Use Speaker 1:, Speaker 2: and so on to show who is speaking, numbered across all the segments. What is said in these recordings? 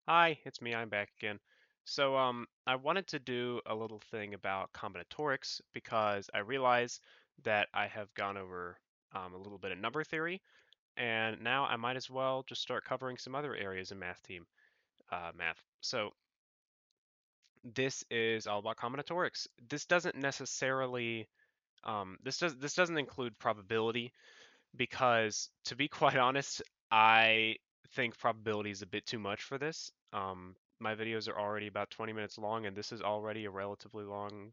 Speaker 1: Hi, it's me. I'm back again. I wanted to do a little thing about combinatorics because I realize that I have gone over a little bit of number theory, and now I might as well just start covering some other areas in math. So this is all about combinatorics. This doesn't necessarily this doesn't include probability because, to be quite honest, I think probability is a bit too much for this. My videos are already about 20 minutes long, and this is already a relatively long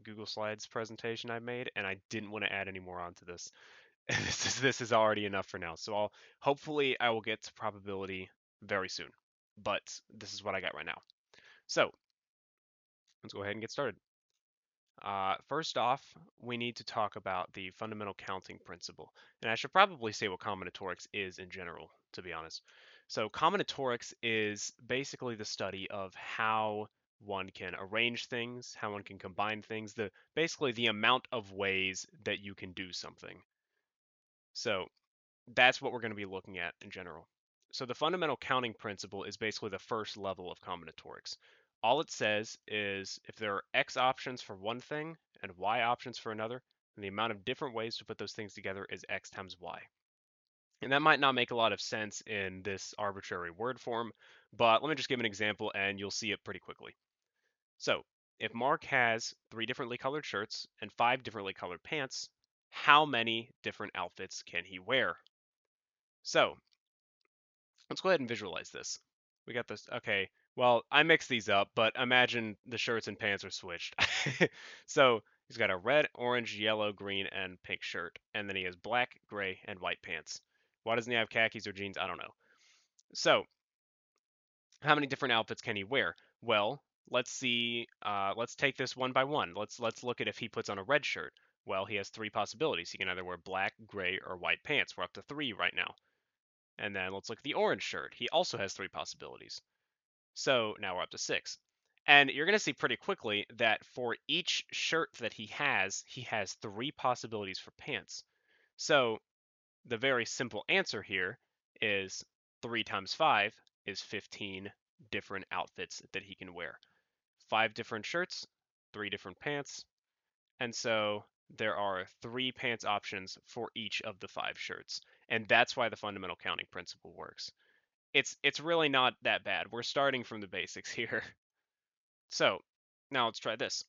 Speaker 1: Google Slides presentation I made, and I didn't want to add any more onto this. This is already enough for now. So hopefully I will get to probability very soon, but this is what I got right now. So let's go ahead and get started. First off, we need to talk about the fundamental counting principle. And I should probably say what combinatorics is in general, to be honest. So combinatorics is basically the study of how one can arrange things, how one can combine things, basically the amount of ways that you can do something. So that's what we're going to be looking at in general. So the fundamental counting principle is basically the first level of combinatorics. All it says is if there are X options for one thing and Y options for another, then the amount of different ways to put those things together is X times Y. And that might not make a lot of sense in this arbitrary word form, but let me just give an example and you'll see it pretty quickly. So if Mark has 3 differently colored shirts and 5 differently colored pants, how many different outfits can he wear? So let's go ahead and visualize this. We got this. Okay. Well, I mixed these up, but imagine the shirts and pants are switched. So he's got a red, orange, yellow, green, and pink shirt, and then he has black, gray, and white pants. Why doesn't he have khakis or jeans? I don't know. So how many different outfits can he wear? Well, let's see. Let's take this one by one. Let's look at if he puts on a red shirt. Well, he has 3 possibilities. He can either wear black, gray, or white pants. We're up to 3 right now. And then let's look at the orange shirt. He also has 3 possibilities. So now we're up to 6. And you're going to see pretty quickly that for each shirt that he has 3 possibilities for pants. So the very simple answer here is 3 times 5 is 15 different outfits that he can wear. 5 different shirts, 3 different pants, and so there are 3 pants options for each of the 5 shirts. And that's why the fundamental counting principle works. It's really not that bad. We're starting from the basics here. So now let's try this.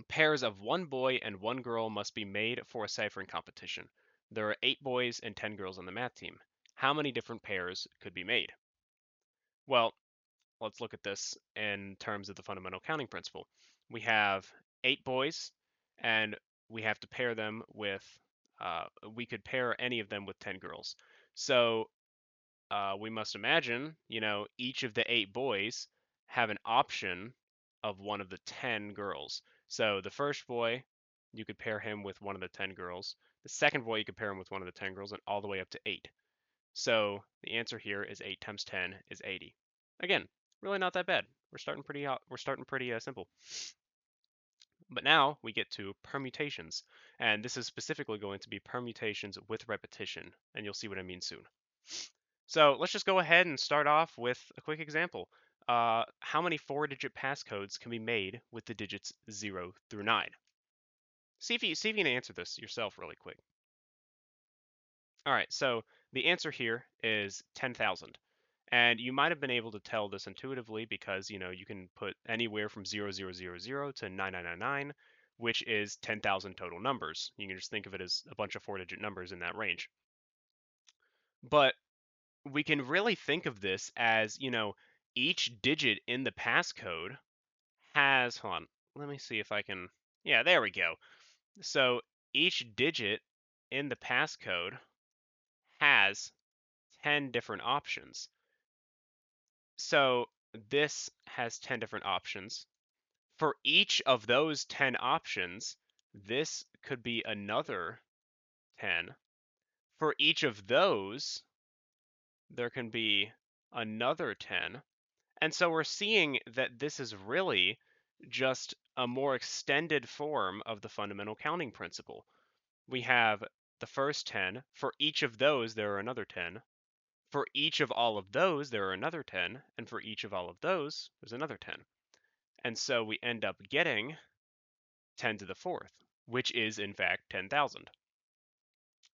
Speaker 1: Pairs of one boy and one girl must be made for a ciphering competition. There are 8 boys and 10 girls on the math team. How many different pairs could be made? Well, let's look at this in terms of the fundamental counting principle. We have 8 boys, and we have to pair them with, we could pair any of them with 10 girls. So we must imagine, each of the 8 boys have an option of one of the 10 girls. So the first boy, you could pair him with one of the 10 girls. The second boy, you could pair him with one of the 10 girls, and all the way up to 8. So the answer here is 8 times 10 is 80. Again, really not that bad. We're starting pretty simple. But now we get to permutations, and this is specifically going to be permutations with repetition, and you'll see what I mean soon. So let's just go ahead and start off with a quick example. How many 4-digit passcodes can be made with the digits 0 through 9? See if you can answer this yourself really quick. All right, so the answer here is 10,000. And you might have been able to tell this intuitively because, you can put anywhere from 0000 to 9999, which is 10,000 total numbers. You can just think of it as a bunch of 4-digit numbers in that range. But we can really think of this as, each digit in the passcode hold on, let me see if I can, yeah, there we go. So each digit in the passcode has 10 different options. So this has 10 different options. For each of those 10 options, this could be another 10. For each of those, there can be another 10. And so we're seeing that this is really just a more extended form of the fundamental counting principle. We have the first 10. For each of those, there are another 10. For each of all of those, there are another 10, and for each of all of those, there's another 10. And so we end up getting 10 to the fourth, which is in fact 10,000.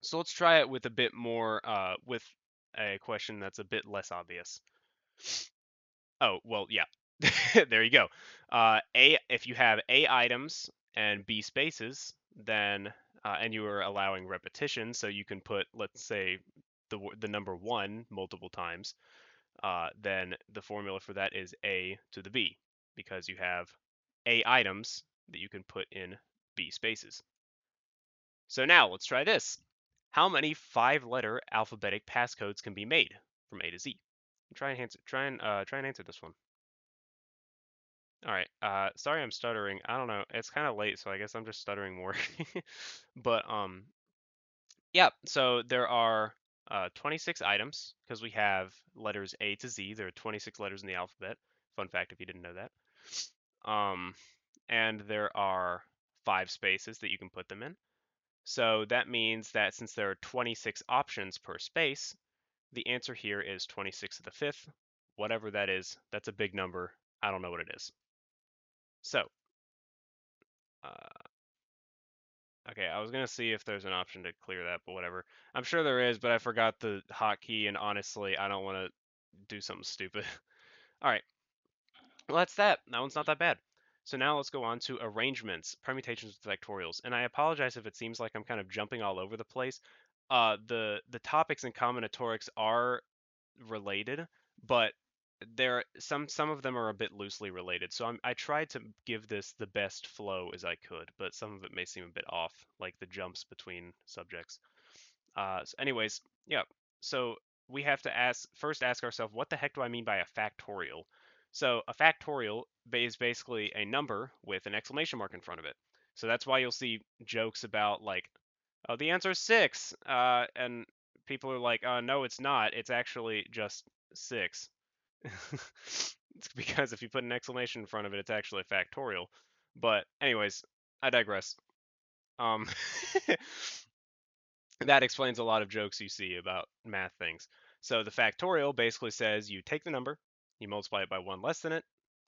Speaker 1: So let's try it with a bit more, with a question that's a bit less obvious. Oh, well, yeah. There you go. If you have A items and B spaces, then, and you are allowing repetition, so you can put, let's say, the number 1 multiple times, then the formula for that is A to the B, because you have A items that you can put in B spaces. So now let's try this. How many 5-letter alphabetic passcodes can be made from A to Z? Try and answer this one. All right. Sorry I'm stuttering. I don't know. It's kind of late, so I guess I'm just stuttering more. But yeah. So there are 26 items because we have letters A to Z. There are 26 letters in the alphabet. Fun fact if you didn't know that. And there are 5 spaces that you can put them in. So that means that since there are 26 options per space, the answer here is 26 to the fifth. Whatever that is, that's a big number. I don't know what it is. So, uh, okay, I was gonna see if there's an option to clear that, but whatever. I'm sure there is, but I forgot the hotkey, and honestly, I don't want to do something stupid. All right, well, that's that. That one's not that bad. So now let's go on to arrangements, permutations with factorials. And I apologize if it seems like I'm kind of jumping all over the place. The topics in combinatorics are related, but some of them are a bit loosely related. So I tried to give this the best flow as I could, but some of it may seem a bit off, like the jumps between subjects. So anyways, yeah. So we have to first ask ourselves, what the heck do I mean by a factorial? So a factorial is basically a number with an exclamation mark in front of it. So that's why you'll see jokes about like, oh, the answer is 6, and people are like, no, it's not. It's actually just 6. It's because if you put an exclamation in front of it, it's actually a factorial. But anyways, I digress. Um, that explains a lot of jokes you see about math things. So the factorial basically says you take the number, you multiply it by one less than it,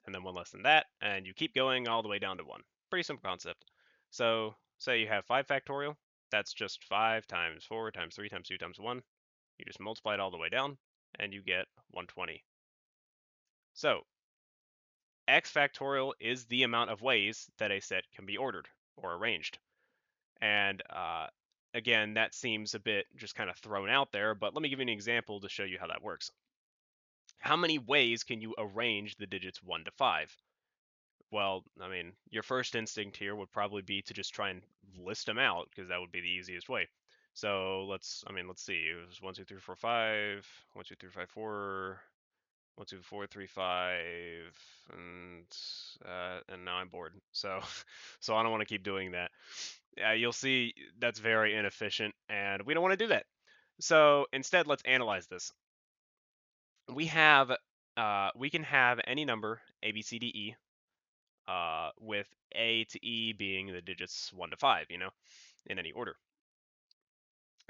Speaker 1: and then one less than that, and you keep going all the way down to 1. Pretty simple concept. So say you have 5 factorial, that's just 5 times 4 times 3 times 2 times 1. You just multiply it all the way down, and you get 120. So x factorial is the amount of ways that a set can be ordered or arranged. And again, that seems a bit just kind of thrown out there, but let me give you an example to show you how that works. How many ways can you arrange the digits 1 to 5? Well, I mean, your first instinct here would probably be to just try and list them out because that would be the easiest way. So let's see. It was 1, 2, 3, 4, 5, 1, 2, 3, 5, 4, 1, 2, 4, 3, 5, and now I'm bored. So, so I don't want to keep doing that. You'll see that's very inefficient, and we don't want to do that. So instead, let's analyze this. We can have any number A, B, C, D, E, with A to E being the digits 1 to 5, in any order.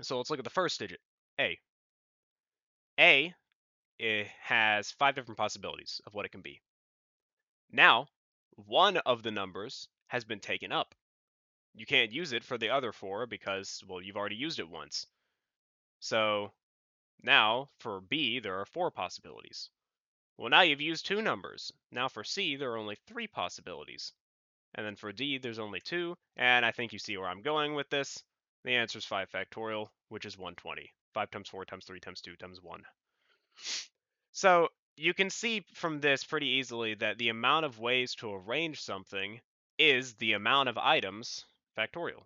Speaker 1: So let's look at the first digit, A. A, it has 5 different possibilities of what it can be. Now, one of the numbers has been taken up. You can't use it for the other 4 because, well, you've already used it once. So now for B, there are 4 possibilities. Well, now you've used 2 numbers. Now for C, there are only 3 possibilities. And then for D, there's only 2. And I think you see where I'm going with this. The answer is 5 factorial, which is 120. 5 times 4 times 3 times 2 times 1. So you can see from this pretty easily that the amount of ways to arrange something is the amount of items factorial.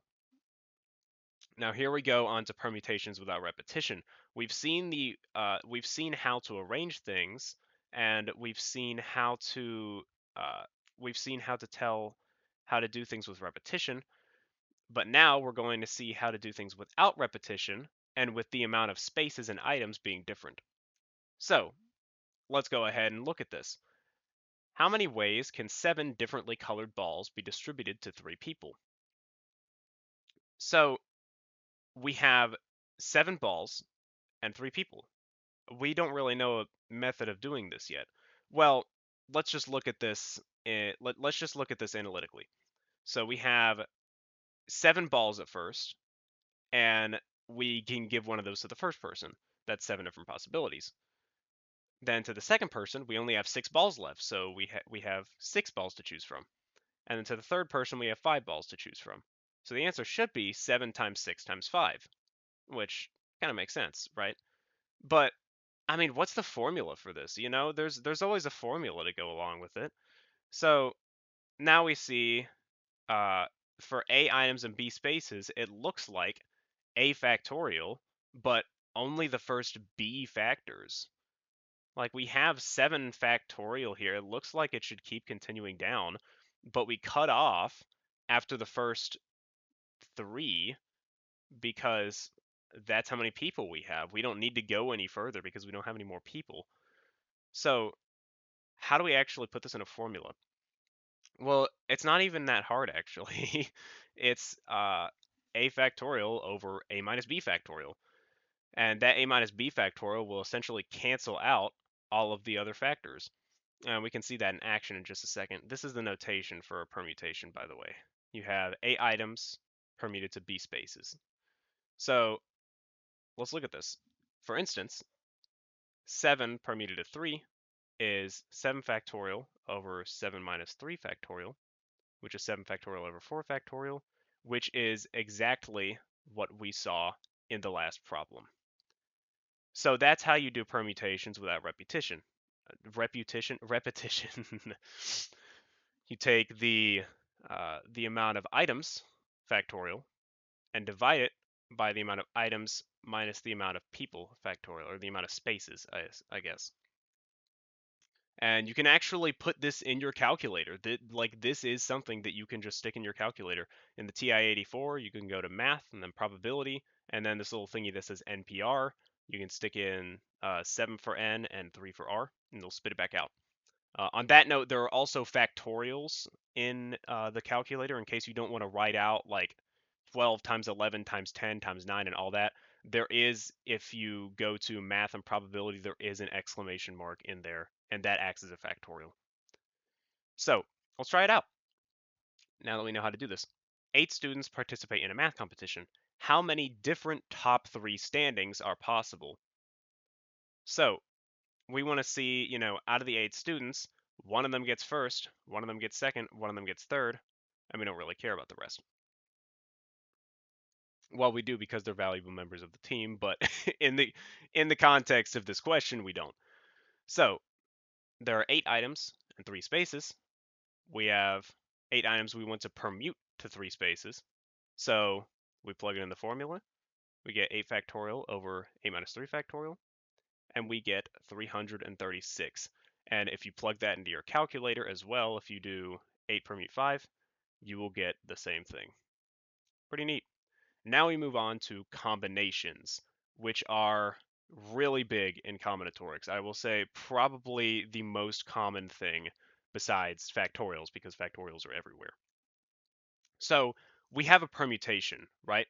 Speaker 1: Now here we go on to permutations without repetition. We've seen how to arrange things, and we've seen how to tell how to do things with repetition. But now we're going to see how to do things without repetition and with the amount of spaces and items being different. So let's go ahead and look at this. How many ways can 7 differently colored balls be distributed to 3 people? So we have 7 balls and 3 people. we don't really know a method of doing this yet. Well, let's just look at this. Let's just look at this analytically. So we have 7 balls at first, and we can give one of those to the first person. That's 7 different possibilities. Then to the second person, we only have 6 balls left, so we have 6 balls to choose from. And then to the third person, we have 5 balls to choose from. So the answer should be 7 times 6 times 5, which kind of makes sense, right? But I mean, what's the formula for this? There's always a formula to go along with it. So now we see uh, for A items and B spaces, it looks like A factorial, but only the first B factors. Like we have 7 factorial here. It looks like it should keep continuing down, but we cut off after the first 3 because that's how many people we have. We don't need to go any further because we don't have any more people. So how do we actually put this in a formula? Well, it's not even that hard actually. It's a factorial over a minus b factorial. And that a minus b factorial will essentially cancel out all of the other factors. And we can see that in action in just a second. This is the notation for a permutation, by the way. You have A items permuted to B spaces. So let's look at this. For instance, 7 permuted to 3 is 7 factorial over 7 minus 3 factorial, which is 7 factorial over 4 factorial, which is exactly what we saw in the last problem. So that's how you do permutations without repetition. Repetition. You take the amount of items factorial and divide it by the amount of items minus the amount of people factorial, or the amount of spaces, I guess. And you can actually put this in your calculator. This is something that you can just stick in your calculator. In the TI-84, you can go to math and then probability, and then this little thingy that says NPR. You can stick in 7 for N and 3 for R, and it'll spit it back out. On that note, there are also factorials in the calculator in case you don't want to write out like 12 times 11 times 10 times 9 and all that. There is, if you go to math and probability, there is an exclamation mark in there, and that acts as a factorial. So let's try it out. Now that we know how to do this. 8 students participate in a math competition. How many different top 3 standings are possible? So we want to see, out of the 8 students, one of them gets first, one of them gets second, one of them gets third, and we don't really care about the rest. Well, we do because they're valuable members of the team, but in the context of this question, we don't. So there are 8 items and 3 spaces. We have 8 items we want to permute to 3 spaces. So we plug it in the formula. We get 8 factorial over 8 minus 3 factorial, and we get 336. And if you plug that into your calculator as well, if you do 8 permute 5, you will get the same thing. Pretty neat. Now we move on to combinations, which are really big in combinatorics. I will say probably the most common thing besides factorials, because factorials are everywhere. So we have a permutation, right?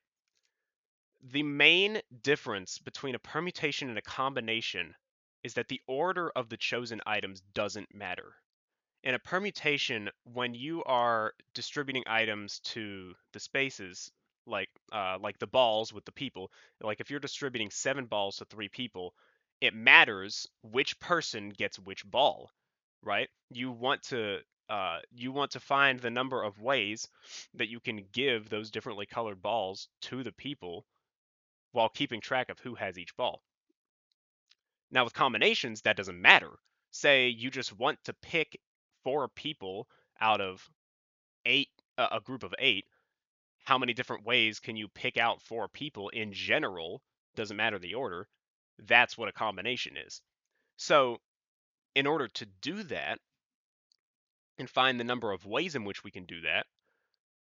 Speaker 1: The main difference between a permutation and a combination is that the order of the chosen items doesn't matter. In a permutation, when you are distributing items to the spaces, like the balls with the people, like if you're distributing 7 balls to 3 people, it matters which person gets which ball, right? You want to find the number of ways that you can give those differently colored balls to the people while keeping track of who has each ball. Now with combinations, that doesn't matter. Say you just want to pick 4 people out of 8, a group of 8. How many different ways can you pick out 4 people in general? Doesn't matter the order. That's what a combination is. So in order to do that and find the number of ways in which we can do that,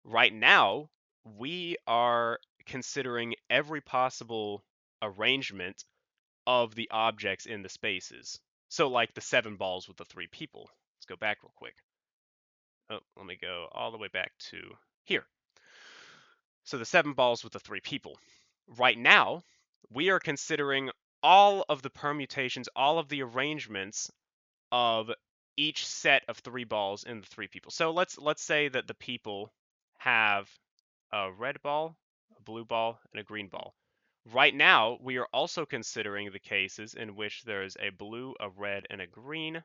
Speaker 1: right now we are considering every possible arrangement of the objects in the spaces. So like the 7 balls with the 3 people. Let's go back real quick. Oh, let me go all the way back to here. So the 7 balls with the 3 people. Right now, we are considering all of the permutations, all of the arrangements of each set of three balls in the three people. So let's say that the people have a red ball, a blue ball, and a green ball. Right now, we are also considering the cases in which there's a blue, a red, and a green,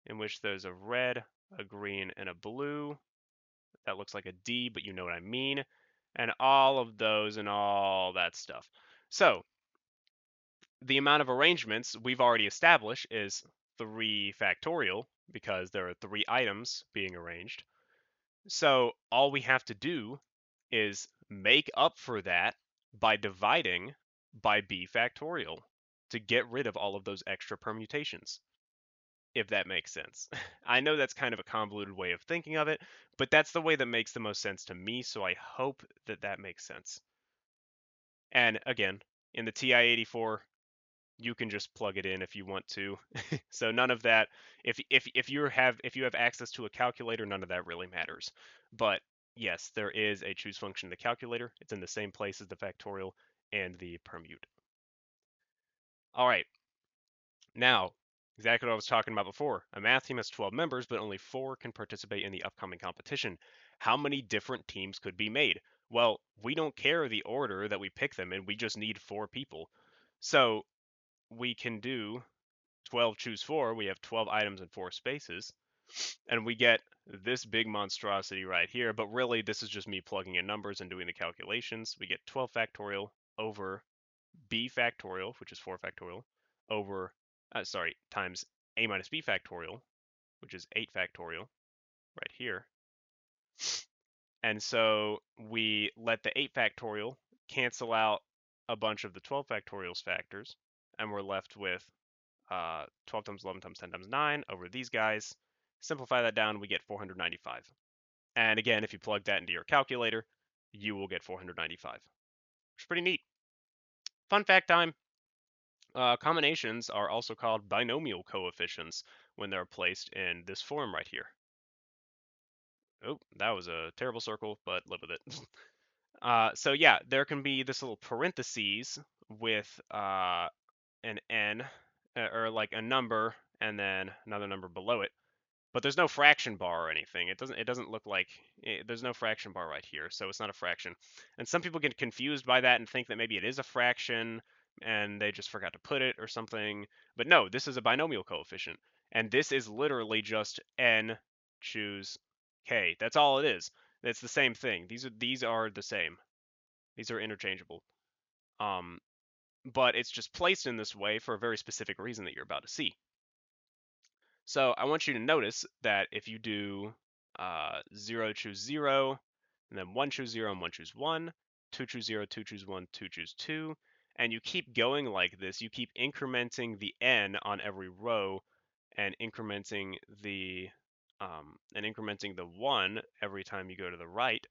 Speaker 1: in which there's a red, a green, and a blue. That looks like a D, but you know what I mean. And all of those and all that stuff. So the amount of arrangements we've already established is 3 factorial because there are 3 items being arranged. So all we have to do is make up for that by dividing by b factorial to get rid of all of those extra permutations, if that makes sense. I know that's kind of a convoluted way of thinking of it, but that's the way that makes the most sense to me, so I hope that that makes sense. And again, in the TI-84, you can just plug it in if you want to. So none of that. If you have access to a calculator, none of that really matters. But yes, there is a choose function in the calculator. It's in the same place as the factorial and the permute. All right. Now, exactly what I was talking about before. A math team has 12 members, but only 4 can participate in the upcoming competition. How many different teams could be made? Well, we don't care the order that we pick them in. We just need 4 people. So we can do 12 choose 4, we have 12 items in 4 spaces, and we get this big monstrosity right here, but really this is just me plugging in numbers and doing the calculations. We get 12 factorial over b factorial, which is 4 factorial, over, times a minus b factorial, which is 8 factorial, right here. And so we let the 8 factorial cancel out a bunch of the 12 factorial's factors, and we're left with 12 times 11 times 10 times 9 over these guys. Simplify that down, we get 495. And again, if you plug that into your calculator, you will get 495, which is pretty neat. Fun fact time. Combinations are also called binomial coefficients when they're placed in this form right here. Oh, that was a terrible circle, but live with it. So yeah, there can be this little parentheses with an n, or like a number and then another number below it. But there's no fraction bar or anything. It doesn't look like there's no fraction bar right here, so it's not a fraction. And some people get confused by that and think that maybe it is a fraction and they just forgot to put it or something. But no, this is a binomial coefficient. And this is literally just n choose k. That's all it is. It's the same thing. These are the same. These are interchangeable. Um, but it's just placed in this way for a very specific reason that you're about to see. So I want you to notice that if you do 0 choose 0, and then 1 choose 0 and 1 choose 1, 2 choose 0, 2 choose 1, 2 choose 2, and you keep going like this, you keep incrementing the n on every row and incrementing the 1 every time you go to the right,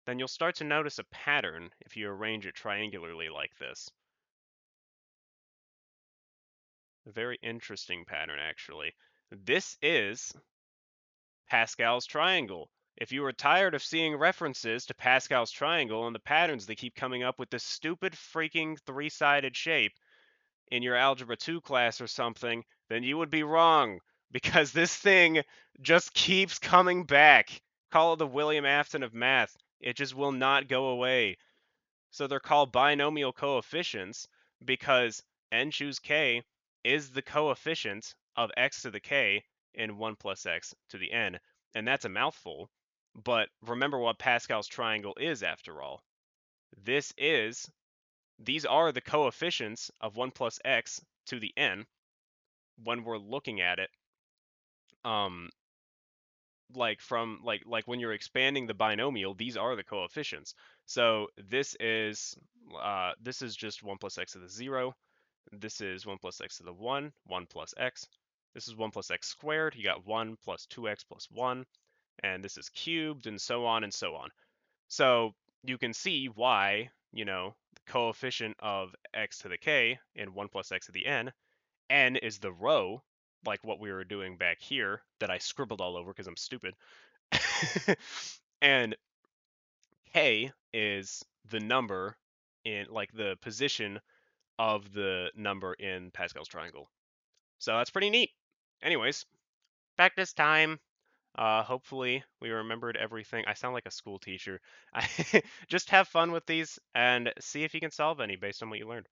Speaker 1: then you'll start to notice a pattern if you arrange it triangularly like this. A very interesting pattern, actually. This is Pascal's triangle. If you were tired of seeing references to Pascal's triangle and the patterns they keep coming up with this stupid freaking three-sided shape in your Algebra 2 class or something, then you would be wrong, because this thing just keeps coming back. Call it the William Afton of math. It just will not go away. So they're called binomial coefficients because n choose k is the coefficient of x to the k in 1 plus x to the n. And that's a mouthful, but remember what Pascal's triangle is after all. These are the coefficients of 1 plus x to the n when we're looking at it like from like when you're expanding the binomial, these are the coefficients. So this is just 1 plus x to the 0. This is 1 plus x to the 1, 1 plus x. This is 1 plus x squared. You got 1 plus 2x plus 1. And this is cubed, and so on and so on. So you can see why, the coefficient of x to the k in 1 plus x to the n is the row, like what we were doing back here that I scribbled all over because I'm stupid. And k is the number in, like, the position of the number in Pascal's triangle. So that's pretty neat. Anyways, practice time. Hopefully we remembered everything. I sound like a school teacher. Just have fun with these and see if you can solve any based on what you learned.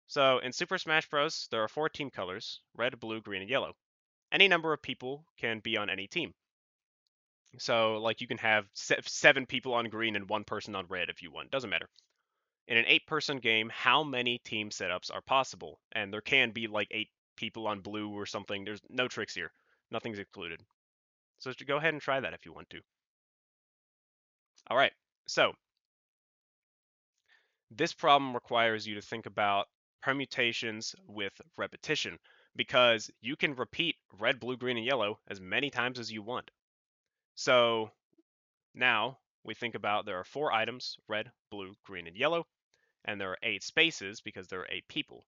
Speaker 1: So in Super Smash Bros., there are 4 team colors: red, blue, green, and yellow. Any number of people can be on any team. So like you can have 7 people on green and 1 person on red if you want. Doesn't matter. In an 8-person game, how many team setups are possible? And there can be like 8 people on blue or something. There's no tricks here. Nothing's included. So go ahead and try that if you want to. All right. So this problem requires you to think about permutations with repetition because you can repeat red, blue, green, and yellow as many times as you want. So now we think about there are 4 items: red, blue, green, and yellow, and there are 8 spaces because there are 8 people.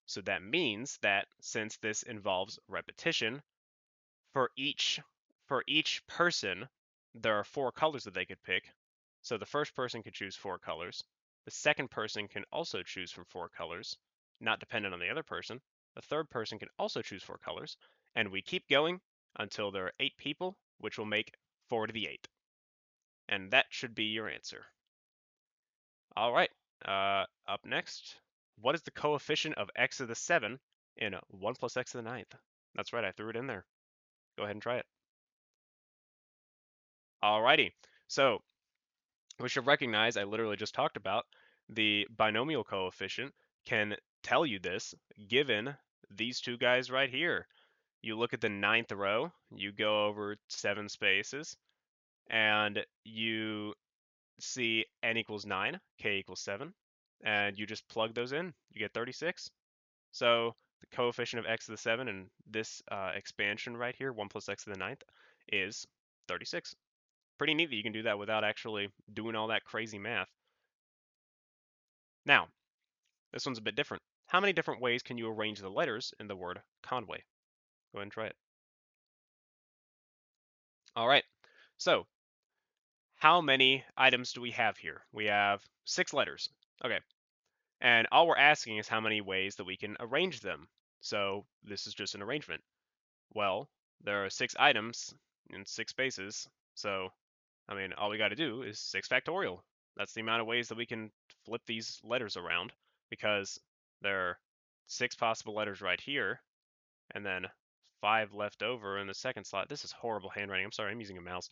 Speaker 1: So that means that since this involves repetition, for each person, there are 4 colors that they could pick. So the first person could choose 4 colors. The second person can also choose from 4 colors, not dependent on the other person. The third person can also choose 4 colors, and we keep going until there are 8 people, which will make 4 to the 8. And that should be your answer. All right, up next, what is the coefficient of x to the 7 in 1 plus x to the 9th? That's right, I threw it in there. Go ahead and try it. Alrighty, so we should recognize, I literally just talked about, the binomial coefficient can tell you this given these 2 guys right here. You look at the 9th row, you go over 7 spaces, and you see n equals 9, k equals 7, and you just plug those in, you get 36. So the coefficient of x to the 7 in this expansion right here, 1 plus x to the 9th, is 36. Pretty neat that you can do that without actually doing all that crazy math. Now, this one's a bit different. How many different ways can you arrange the letters in the word Conway? Go ahead and try it. All right, so how many items do we have here? We have 6 letters. Okay, and all we're asking is how many ways that we can arrange them. So this is just an arrangement. Well, there are 6 items in 6 spaces, so I mean, all we got to do is 6 factorial. That's the amount of ways that we can flip these letters around because there are 6 possible letters right here and then 5 left over in the second slot. This is horrible handwriting. I'm sorry, I'm using a mouse.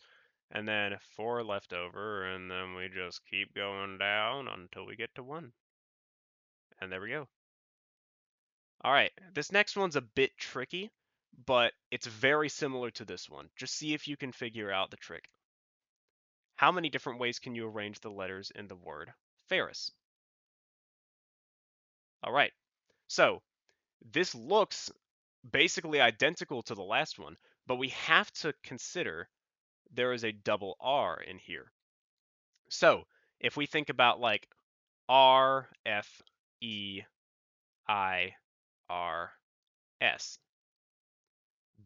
Speaker 1: And then 4 left over, and then we just keep going down until we get to 1. And there we go. All right, this next one's a bit tricky, but it's very similar to this one. Just see if you can figure out the trick. How many different ways can you arrange the letters in the word Ferris? All right, so this looks basically identical to the last one, but we have to consider there is a double R in here. So if we think about like R, F, E, I, R, S,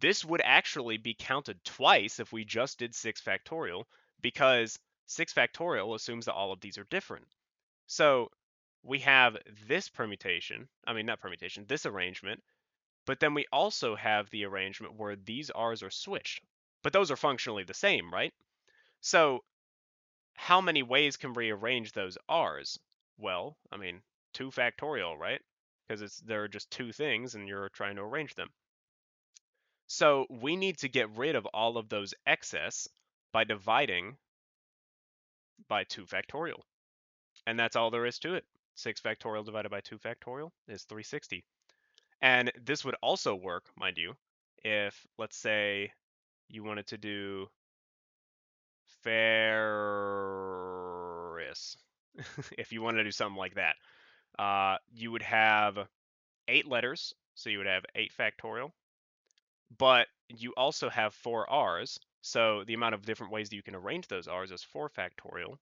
Speaker 1: this would actually be counted twice if we just did 6 factorial because 6 factorial assumes that all of these are different. So we have this permutation, I mean, not permutation, this arrangement, but then we also have the arrangement where these R's are switched. But those are functionally the same, right? So how many ways can we arrange those R's? Well, I mean, 2 factorial, right? Because there are just 2 things and you're trying to arrange them. So we need to get rid of all of those excess by dividing by 2 factorial. And that's all there is to it. 6 factorial divided by 2 factorial is 360. And this would also work, mind you, if, let's say, you wanted to do Ferris. If you wanted to do something like that, you would have 8 letters, so you would have 8 factorial, but you also have 4 R's, so the amount of different ways that you can arrange those R's is 4 factorial,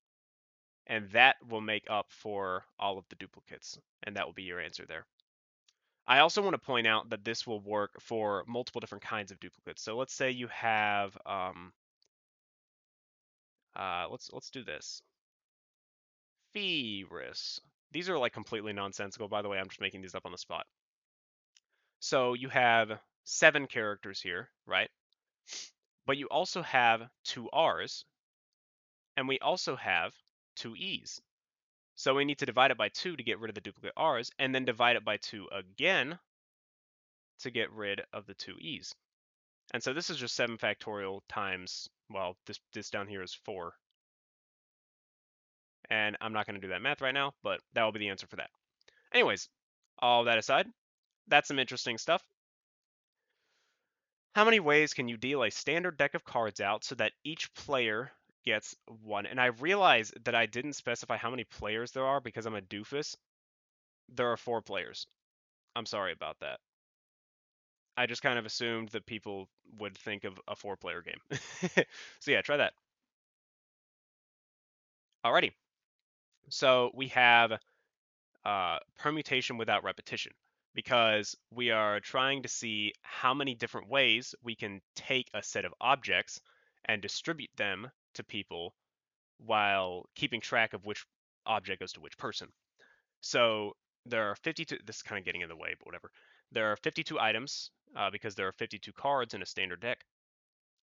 Speaker 1: and that will make up for all of the duplicates, and that will be your answer there. I also want to point out that this will work for multiple different kinds of duplicates. So let's say you have, let's do this. Ferris. These are like completely nonsensical, by the way. I'm just making these up on the spot. So you have 7 characters here, right? But you also have 2 R's, and we also have 2 E's. So we need to divide it by 2 to get rid of the duplicate R's, and then divide it by 2 again to get rid of the 2 E's. And so this is just 7 factorial times, well, this down here is 4. And I'm not going to do that math right now, but that will be the answer for that. Anyways, all that aside, that's some interesting stuff. How many ways can you deal a standard deck of cards out so that each player gets one? And I realize that I didn't specify how many players there are because I'm a doofus. There are 4 players. I'm sorry about that. I just kind of assumed that people would think of a 4-player game. So yeah, try that. Alrighty. So we have permutation without repetition because we are trying to see how many different ways we can take a set of objects and distribute them to people while keeping track of which object goes to which person. So there are 52, this is kind of getting in the way, but whatever. There are 52 items because there are 52 cards in a standard deck,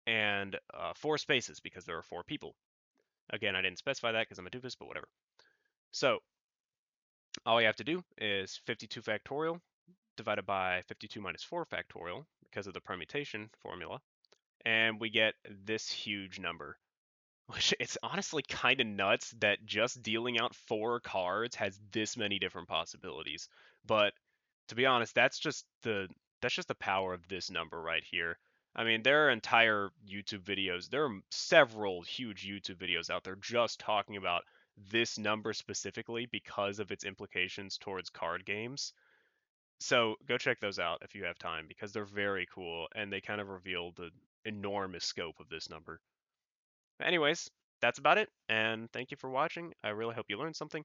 Speaker 1: and 4 spaces because there are 4 people. Again, I didn't specify that because I'm a doofus, but whatever. So all we have to do is 52 factorial divided by 52 minus 4 factorial because of the permutation formula, and we get this huge number. Which it's honestly kind of nuts that just dealing out 4 cards has this many different possibilities. But to be honest, that's just the power of this number right here. I mean, there are entire YouTube videos. There are several huge YouTube videos out there just talking about this number specifically because of its implications towards card games. So go check those out if you have time because they're very cool and they kind of reveal the enormous scope of this number. Anyways, that's about it, and thank you for watching. I really hope you learned something.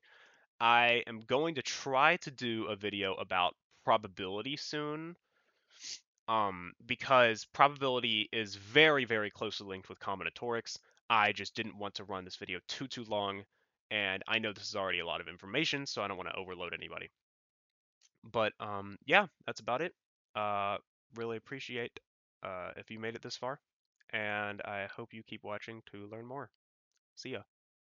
Speaker 1: I am going to try to do a video about probability soon, because probability is very, very closely linked with combinatorics. I just didn't want to run this video too long, and I know this is already a lot of information, so I don't want to overload anybody. But yeah, that's about it. Uh, really appreciate if you made it this far, and I hope you keep watching to learn more. See ya.